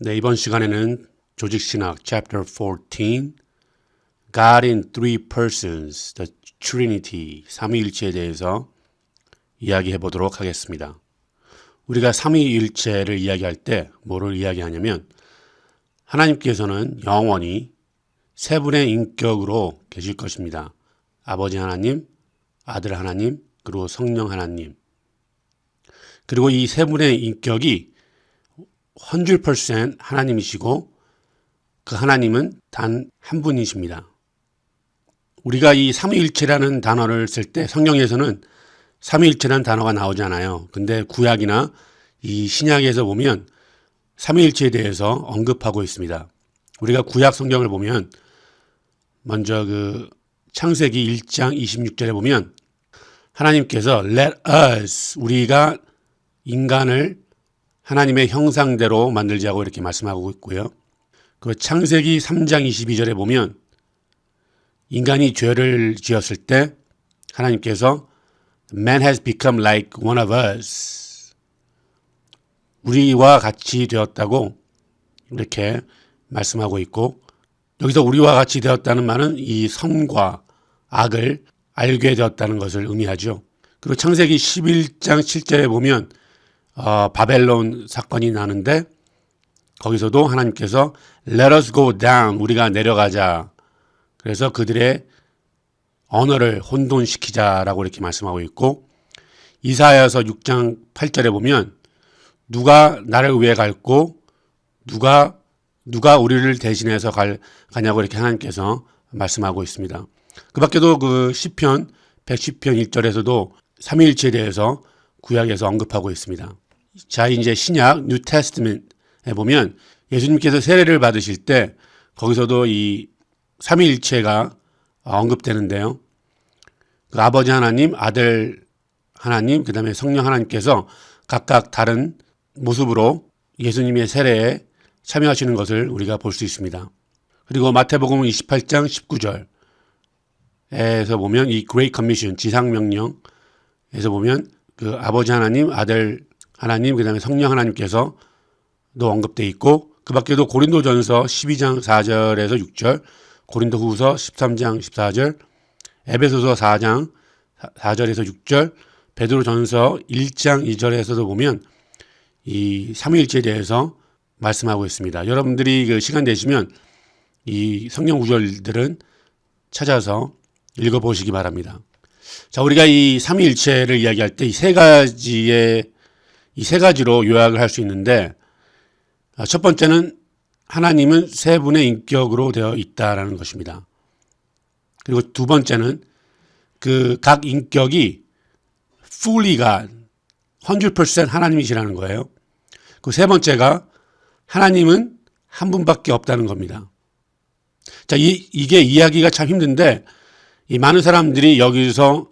네, 이번 시간에는 조직신학 Chapter 14 God in Three Persons, The Trinity, 삼위일체에 대해서 이야기해 보도록 하겠습니다. 우리가 삼위일체를 이야기할 때 뭐를 이야기하냐면 하나님께서는 영원히 세 분의 인격으로 계실 것입니다. 아버지 하나님, 아들 하나님, 그리고 성령 하나님. 그리고 이 세 분의 인격이 100% 하나님이시고 그 하나님은 단 한 분이십니다. 우리가 이 삼위일체라는 단어를 쓸 때 성경에서는 삼위일체라는 단어가 나오지 않아요. 근데 구약이나 이 신약에서 보면 삼위일체에 대해서 언급하고 있습니다. 우리가 구약 성경을 보면 먼저 그 창세기 1장 26절에 보면 하나님께서 Let us, 우리가 인간을 하나님의 형상대로 만들자고 이렇게 말씀하고 있고요. 그 창세기 3장 22절에 보면 인간이 죄를 지었을 때 하나님께서 Man has become like one of us. 우리와 같이 되었다고 이렇게 말씀하고 있고, 여기서 우리와 같이 되었다는 말은 이 선과 악을 알게 되었다는 것을 의미하죠. 그리고 창세기 11장 7절에 보면 바벨론 사건이 나는데 거기서도 하나님께서 Let us go down, 우리가 내려가자. 그래서 그들의 언어를 혼돈시키자라고 이렇게 말씀하고 있고, 이사야서 6장 8절에 보면 누가 나를 위해 갈고 누가 우리를 대신해서 가냐고 이렇게 하나님께서 말씀하고 있습니다. 그 밖에도 그 시편 110편 1절에서도 삼위일체에 대해서 구약에서 언급하고 있습니다. 자, 이제 신약 뉴 테스트먼트에 보면 예수님께서 세례를 받으실 때 거기서도 이 삼위일체가 언급되는데요. 그 아버지 하나님, 아들 하나님, 그 다음에 성령 하나님께서 각각 다른 모습으로 예수님의 세례에 참여하시는 것을 우리가 볼 수 있습니다. 그리고 마태복음 28장 19절에서 보면 이 Great Commission, 지상명령에서 보면 그 아버지 하나님, 아들 하나님, 그 다음에 성령 하나님께서도 언급되어 있고, 그 밖에도 고린도전서 12장 4절에서 6절, 고린도후서 13장 14절, 에베소서 4장 4절에서 6절, 베드로전서 1장 2절에서도 보면 이 삼위일체에 대해서 말씀하고 있습니다. 여러분들이 그 시간 되시면 이 성경 구절들은 찾아서 읽어보시기 바랍니다. 자, 우리가 이 삼위일체를 이야기할 때 이 세 가지로 요약을 할 수 있는데, 첫 번째는 하나님은 세 분의 인격으로 되어 있다라는 것입니다. 그리고 두 번째는 그 각 인격이 fully God, 100% 하나님이시라는 거예요. 그 세 번째가 하나님은 한 분밖에 없다는 겁니다. 자, 이게 이야기가 참 힘든데, 이 많은 사람들이 여기서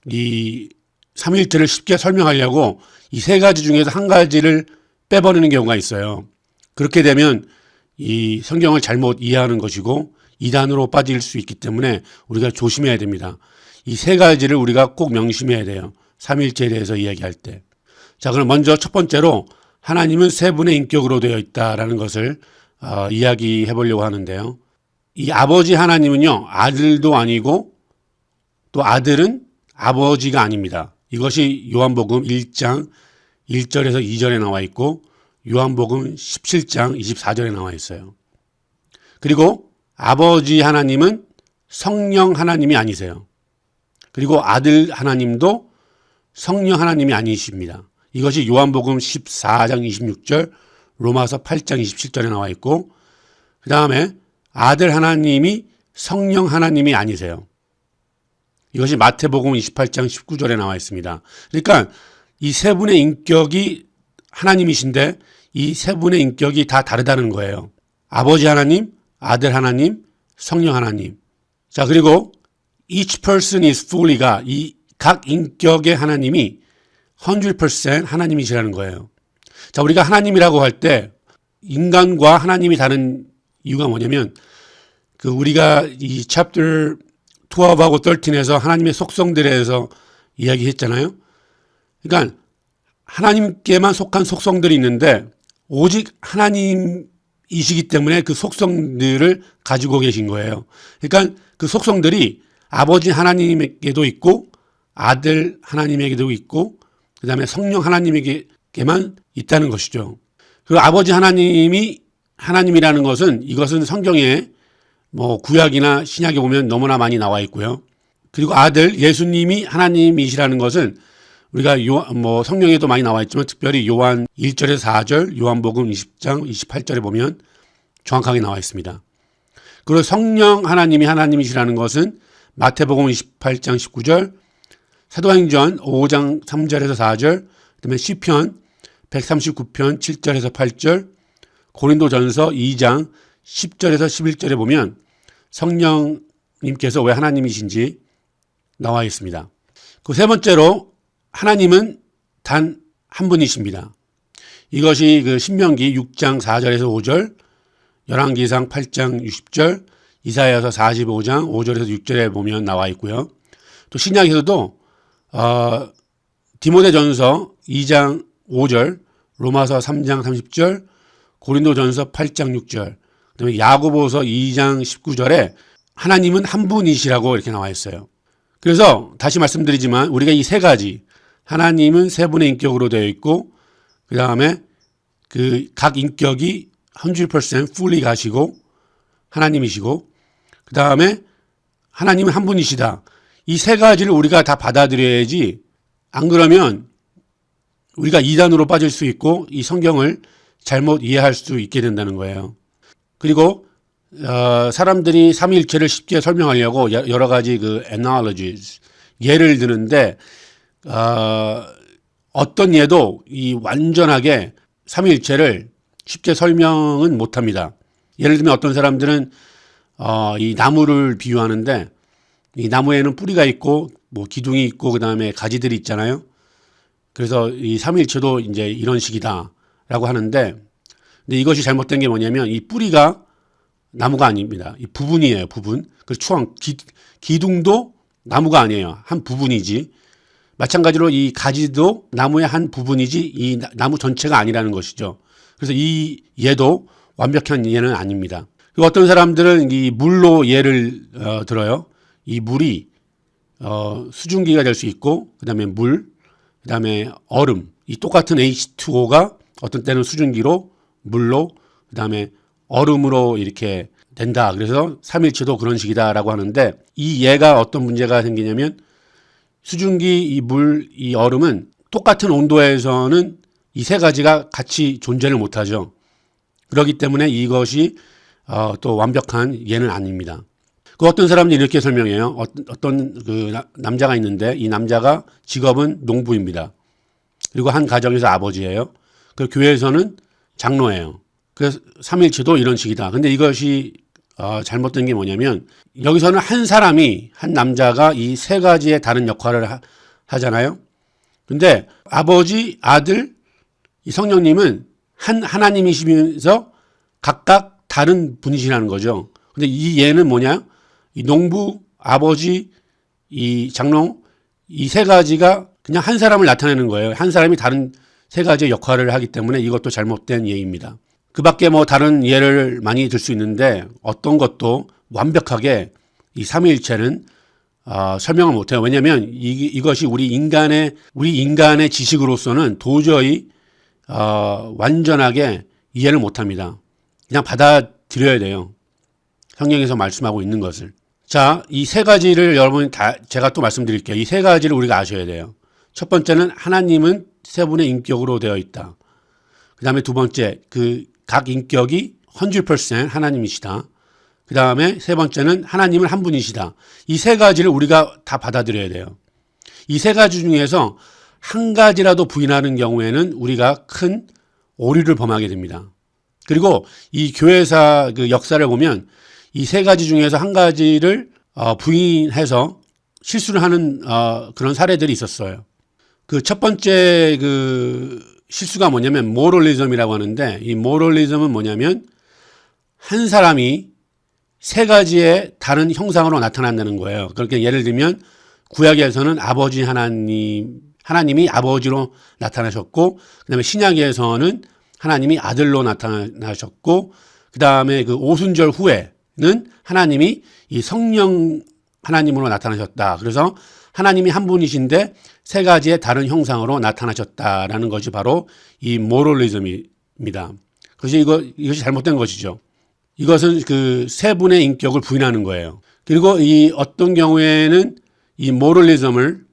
이 삼위일체를 쉽게 설명하려고 이 세 가지 중에서 한 가지를 빼버리는 경우가 있어요. 그렇게 되면 이 성경을 잘못 이해하는 것이고 이단으로 빠질 수 있기 때문에 우리가 조심해야 됩니다. 이 세 가지를 우리가 꼭 명심해야 돼요. 삼위일체에 대해서 이야기할 때. 자, 그럼 먼저 첫 번째로 하나님은 세 분의 인격으로 되어 있다라는 것을 이야기해 보려고 하는데요. 이 아버지 하나님은요, 아들도 아니고 또 아들은 아버지가 아닙니다. 이것이 요한복음 1장 1절에서 2절에 나와 있고 요한복음 17장 24절에 나와 있어요. 그리고 아버지 하나님은 성령 하나님이 아니세요. 그리고 아들 하나님도 성령 하나님이 아니십니다. 이것이 요한복음 14장 26절, 로마서 8장 27절에 나와 있고, 그 다음에 아들 하나님이 성령 하나님이 아니세요. 이것이 마태복음 28장 19절에 나와 있습니다. 그러니까 이 세 분의 인격이 하나님이신데 이 세 분의 인격이 다 다르다는 거예요. 아버지 하나님, 아들 하나님, 성령 하나님. 자, 그리고 each person is fully God. 이 각 인격의 하나님이 100% 하나님이시라는 거예요. 자, 우리가 하나님이라고 할 때 인간과 하나님이 다른 이유가 뭐냐면 그 우리가 이 chapter 12하고 13에서 하나님의 속성들에 대해서 이야기했잖아요. 그러니까 하나님께만 속한 속성들이 있는데 오직 하나님이시기 때문에 그 속성들을 가지고 계신 거예요. 그러니까 그 속성들이 아버지 하나님에게도 있고 아들 하나님에게도 있고 그다음에 성령 하나님에게만 있다는 것이죠. 그 아버지 하나님이 하나님이라는 것은 이것은 성경에 뭐 구약이나 신약에 보면 너무나 많이 나와 있고요. 그리고 아들 예수님이 하나님이시라는 것은 우리가 뭐 성경에도 많이 나와 있지만 특별히 요한 1절에서 4절, 요한복음 20장 28절에 보면 정확하게 나와 있습니다. 그리고 성령 하나님이 하나님이시라는 것은 마태복음 28장 19절, 사도행전 5장 3절에서 4절, 그다음에 시편 139편 7절에서 8절, 고린도전서 2장 10절에서 11절에 보면 성령님께서 왜 하나님이신지 나와 있습니다. 그 세 번째로 하나님은 단 한 분이십니다. 이것이 그 신명기 6장 4절에서 5절, 열왕기상 8장 60절, 이사야서 45장 5절에서 6절에 보면 나와 있고요. 또 신약에서도 디모데전서 2장 5절, 로마서 3장 30절, 고린도전서 8장 6절, 그다음에 야고보서 2장 19절에 하나님은 한 분이시라고 이렇게 나와 있어요. 그래서 다시 말씀드리지만 우리가 이 세 가지 하나님은 세 분의 인격으로 되어 있고 그 다음에 그 각 인격이 100% fully 가시고 하나님이시고 그 다음에 하나님은 한 분이시다. 이 세 가지를 우리가 다 받아들여야지 안 그러면 우리가 이단으로 빠질 수 있고 이 성경을 잘못 이해할 수 있게 된다는 거예요. 그리고 사람들이 삼위일체를 쉽게 설명하려고 여러 가지 그 analogies 예를 드는데 어떤 예도 이 완전하게 삼위일체를 쉽게 설명은 못합니다. 예를 들면 어떤 사람들은 이 나무를 비유하는데 이 나무에는 뿌리가 있고 뭐 기둥이 있고 그 다음에 가지들이 있잖아요. 그래서 이 삼위일체도 이제 이런 식이다라고 하는데 근데 이것이 잘못된 게 뭐냐면 이 뿌리가 나무가 아닙니다. 이 부분이에요, 부분. 그 추앙, 기둥도 나무가 아니에요. 한 부분이지. 마찬가지로 이 가지도 나무의 한 부분이지 이 나무 전체가 아니라는 것이죠. 그래서 이 예도 완벽한 예는 아닙니다. 그리고 어떤 사람들은 이 물로 예를 들어요. 이 물이 수증기가 될 수 있고 그다음에 물, 그다음에 얼음. 이 똑같은 H2O가 어떤 때는 수증기로 물로 그다음에 얼음으로 이렇게 된다. 그래서 삼일체도 그런 식이다라고 하는데 이 예가 어떤 문제가 생기냐면 수증기, 이 물, 이 얼음은 똑같은 온도에서는 이 세 가지가 같이 존재를 못하죠. 그렇기 때문에 이것이 또 완벽한 예는 아닙니다. 그 어떤 사람들이 이렇게 설명해요. 어떤 그 남자가 있는데 이 남자가 직업은 농부입니다. 그리고 한 가정에서 아버지예요. 그 교회에서는 장로예요. 그래서 삼일체도 이런 식이다. 근데 이것이 잘못된 게 뭐냐면 여기서는 한 사람이 한 남자가 이 세 가지의 다른 역할을 하잖아요. 근데 아버지, 아들, 이 성령님은 한 하나님이시면서 각각 다른 분이시라는 거죠. 근데 이 예는 뭐냐? 이 농부, 아버지, 이 장로 이 세 가지가 그냥 한 사람을 나타내는 거예요. 한 사람이 다른 세 가지의 역할을 하기 때문에 이것도 잘못된 예입니다. 그 밖에 뭐 다른 예를 많이 들 수 있는데 어떤 것도 완벽하게 이 삼위일체는 설명을 못해요. 왜냐하면 이것이 우리 인간의 지식으로서는 도저히 완전하게 이해를 못합니다. 그냥 받아들여야 돼요. 성경에서 말씀하고 있는 것을. 자, 이 세 가지를 여러분이 제가 또 말씀드릴게요. 이 세 가지를 우리가 아셔야 돼요. 첫 번째는 하나님은 세 분의 인격으로 되어 있다. 그 다음에 두 번째, 그 각 인격이 100% 하나님이시다. 그 다음에 세 번째는 하나님은 한 분이시다. 이 세 가지를 우리가 다 받아들여야 돼요. 이 세 가지 중에서 한 가지라도 부인하는 경우에는 우리가 큰 오류를 범하게 됩니다. 그리고 이 교회사 그 역사를 보면 이 세 가지 중에서 한 가지를 부인해서 실수를 하는 그런 사례들이 있었어요. 그 첫 번째 그 실수가 뭐냐면 모럴리즘이라고 하는데 이 모럴리즘은 뭐냐면 한 사람이 세 가지의 다른 형상으로 나타난다는 거예요. 그렇게 예를 들면 구약에서는 아버지 하나님이 아버지로 나타나셨고 그다음에 신약에서는 하나님이 아들로 나타나셨고 그 다음에 그 오순절 후에는 하나님이 이 성령 하나님으로 나타나셨다. 그래서 하나님이 한 분이신데 세 가지의 다른 형상으로 나타나셨다라는 것이 바로 이 모럴리즘입니다. 그래서 이것이 잘못된 것이죠. 이것은 그 세 분의 인격을 부인하는 거예요. 그리고 이 어떤 경우에는 이 모럴리즘을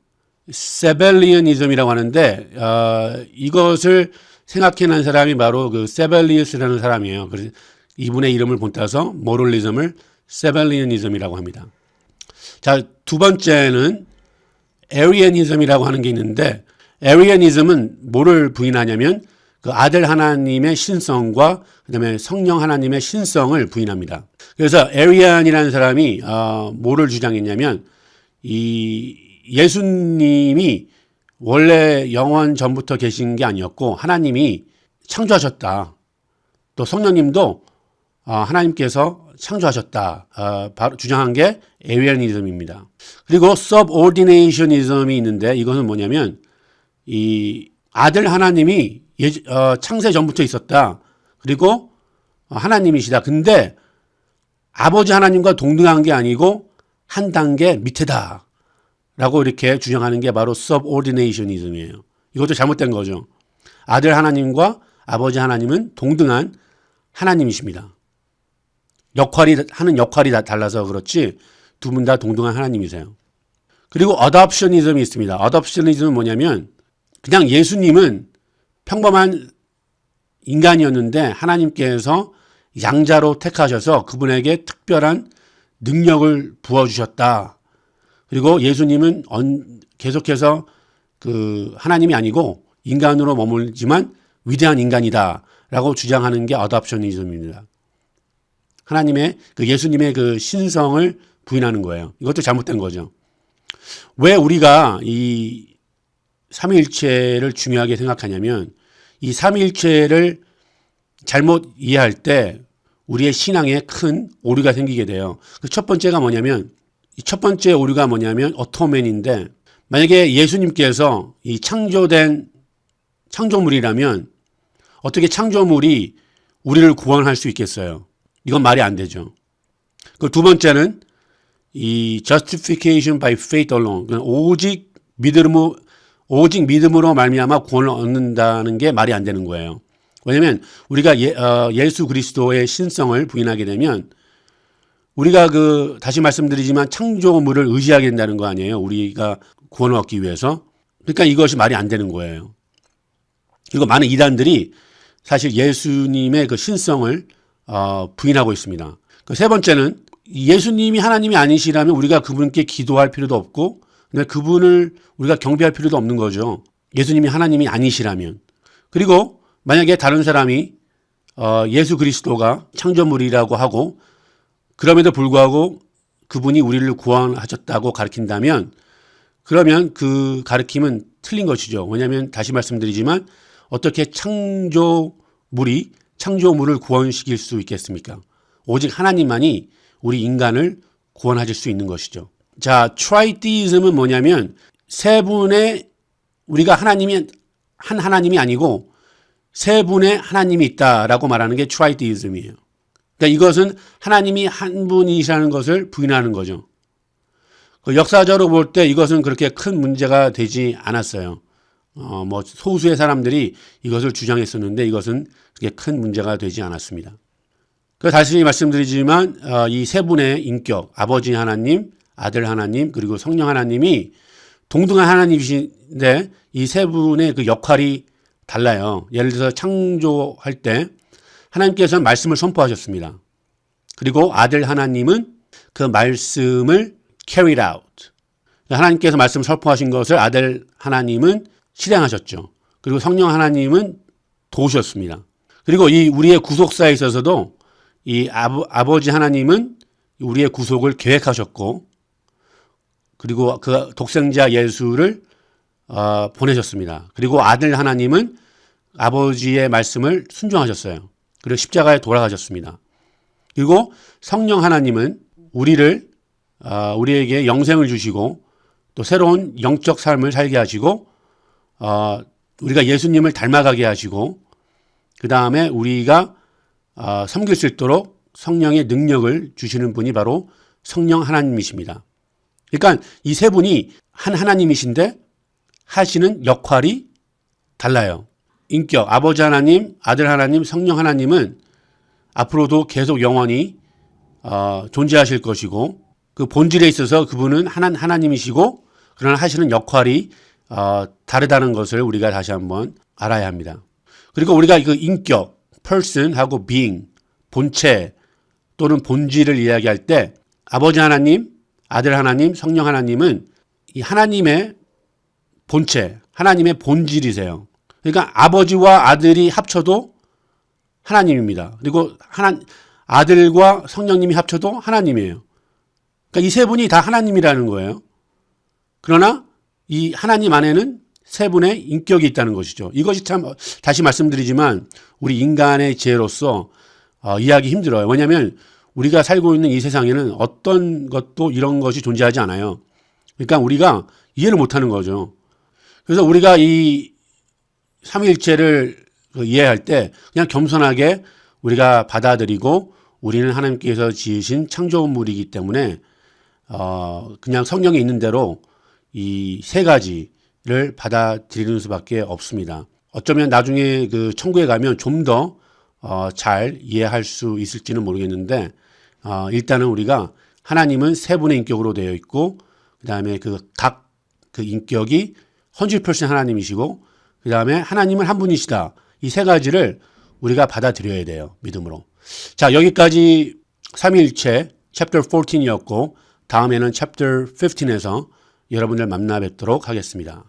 세벨리언이즘이라고 하는데 이것을 생각해낸 사람이 바로 그 세벨리우스라는 사람이에요. 그래서 이분의 이름을 본따서 모럴리즘을 세벨리언이즘이라고 합니다. 자, 두 번째는 에리애니즘이라고 하는 게 있는데 에리애니즘은 뭐를 부인하냐면 그 아들 하나님의 신성과 그다음에 성령 하나님의 신성을 부인합니다. 그래서 에리안이라는 사람이 뭐를 주장했냐면 이 예수님이 원래 영원 전부터 계신 게 아니었고 하나님이 창조하셨다. 또 성령님도 하나님께서 창조하셨다. 바로 주장한 게 에리애니즘입니다. 그리고 subordinationism이 있는데 이것은 뭐냐면 이 아들 하나님이 창세 전부터 있었다. 그리고 하나님이시다. 근데 아버지 하나님과 동등한 게 아니고 한 단계 밑에다. 라고 이렇게 주장하는 게 바로 subordinationism이에요. 이것도 잘못된 거죠. 아들 하나님과 아버지 하나님은 동등한 하나님이십니다. 하는 역할이 달라서 그렇지 두 분 다 동등한 하나님이세요. 그리고 adoptionism이 있습니다. adoptionism은 뭐냐면 그냥 예수님은 평범한 인간이었는데 하나님께서 양자로 택하셔서 그분에게 특별한 능력을 부어주셨다. 그리고 예수님은 계속해서 그 하나님이 아니고 인간으로 머물지만 위대한 인간이다라고 주장하는 게 adoptionism입니다. 하나님의 그 예수님의 그 신성을 부인하는 거예요. 이것도 잘못된 거죠. 왜 우리가 이 삼위일체를 중요하게 생각하냐면 이 삼위일체를 잘못 이해할 때 우리의 신앙에 큰 오류가 생기게 돼요. 그 첫 번째가 뭐냐면 이 첫 번째 오류가 뭐냐면 어토맨인데 만약에 예수님께서 이 창조된 창조물이라면 어떻게 창조물이 우리를 구원할 수 있겠어요? 이건 말이 안 되죠. 그 두 번째는 이 justification by faith alone, 오직 믿음으로 말미암아 구원을 얻는다는 게 말이 안 되는 거예요. 왜냐하면 우리가 예수 그리스도의 신성을 부인하게 되면 우리가 다시 말씀드리지만 창조물을 의지하게 된다는 거 아니에요. 우리가 구원을 얻기 위해서. 그러니까 이것이 말이 안 되는 거예요. 그리고 많은 이단들이 사실 예수님의 그 신성을 부인하고 있습니다. 그 세 번째는 예수님이 하나님이 아니시라면 우리가 그분께 기도할 필요도 없고 그분을 우리가 경배할 필요도 없는 거죠. 예수님이 하나님이 아니시라면. 그리고 만약에 다른 사람이 예수 그리스도가 창조물이라고 하고 그럼에도 불구하고 그분이 우리를 구원하셨다고 가르친다면 그러면 그 가르침은 틀린 것이죠. 왜냐하면 다시 말씀드리지만 어떻게 창조물을 구원시킬 수 있겠습니까? 오직 하나님만이 우리 인간을 구원하실 수 있는 것이죠. 자, 트라이티즘은 뭐냐면 세 분의 우리가 한 하나님이 아니고 세 분의 하나님이 있다라고 말하는 게 트라이티즘이에요. 그러니까 이것은 하나님이 한 분이시라는 것을 부인하는 거죠. 역사적으로 볼 때 이것은 그렇게 큰 문제가 되지 않았어요. 소수의 사람들이 이것을 주장했었는데 이것은 그렇게 큰 문제가 되지 않았습니다. 다시 말씀드리지만 이 세 분의 인격, 아버지 하나님, 아들 하나님, 그리고 성령 하나님이 동등한 하나님이신데 이 세 분의 그 역할이 달라요. 예를 들어서 창조할 때 하나님께서는 말씀을 선포하셨습니다. 그리고 아들 하나님은 그 말씀을 carried out. 하나님께서 말씀을 선포하신 것을 아들 하나님은 실행하셨죠. 그리고 성령 하나님은 도우셨습니다. 그리고 이 우리의 구속사에 있어서도 이 아버지 하나님은 우리의 구속을 계획하셨고 그리고 그 독생자 예수를 보내셨습니다. 그리고 아들 하나님은 아버지의 말씀을 순종하셨어요. 그리고 십자가에 돌아가셨습니다. 그리고 성령 하나님은 우리에게 영생을 주시고 또 새로운 영적 삶을 살게 하시고 우리가 예수님을 닮아가게 하시고 그 다음에 우리가 섬길 수 있도록 성령의 능력을 주시는 분이 바로 성령 하나님이십니다. 그러니까 이 세 분이 한 하나님이신데 하시는 역할이 달라요. 인격, 아버지 하나님, 아들 하나님, 성령 하나님은 앞으로도 계속 영원히 존재하실 것이고 그 본질에 있어서 그분은 하나님이시고 그러나 하시는 역할이 다르다는 것을 우리가 다시 한번 알아야 합니다. 그리고 우리가 그 인격, person하고 being, 본체 또는 본질을 이야기할 때 아버지 하나님, 아들 하나님, 성령 하나님은 이 하나님의 본체, 하나님의 본질이세요. 그러니까 아버지와 아들이 합쳐도 하나님입니다. 그리고 아들과 성령님이 합쳐도 하나님이에요. 그러니까 이 세 분이 다 하나님이라는 거예요. 그러나 이 하나님 안에는 세 분의 인격이 있다는 것이죠. 이것이 참 다시 말씀드리지만 우리 인간의 지혜로서 이해하기 힘들어요. 왜냐하면 우리가 살고 있는 이 세상에는 어떤 것도 이런 것이 존재하지 않아요. 그러니까 우리가 이해를 못하는 거죠. 그래서 우리가 이 삼위일체를 이해할 때 그냥 겸손하게 우리가 받아들이고 우리는 하나님께서 지으신 창조물이기 때문에 그냥 성경에 있는 대로 이 세 가지를 받아들이는 수밖에 없습니다. 어쩌면 나중에 그 천국에 가면 좀 더 잘 이해할 수 있을지는 모르겠는데 일단은 우리가 하나님은 세 분의 인격으로 되어 있고 그 다음에 각 그 인격이 100% 하나님이시고 그 다음에 하나님은 한 분이시다. 이 세 가지를 우리가 받아들여야 돼요. 믿음으로. 자, 여기까지 삼위일체 챕터 14이었고 다음에는 챕터 15에서 여러분들 만나 뵙도록 하겠습니다.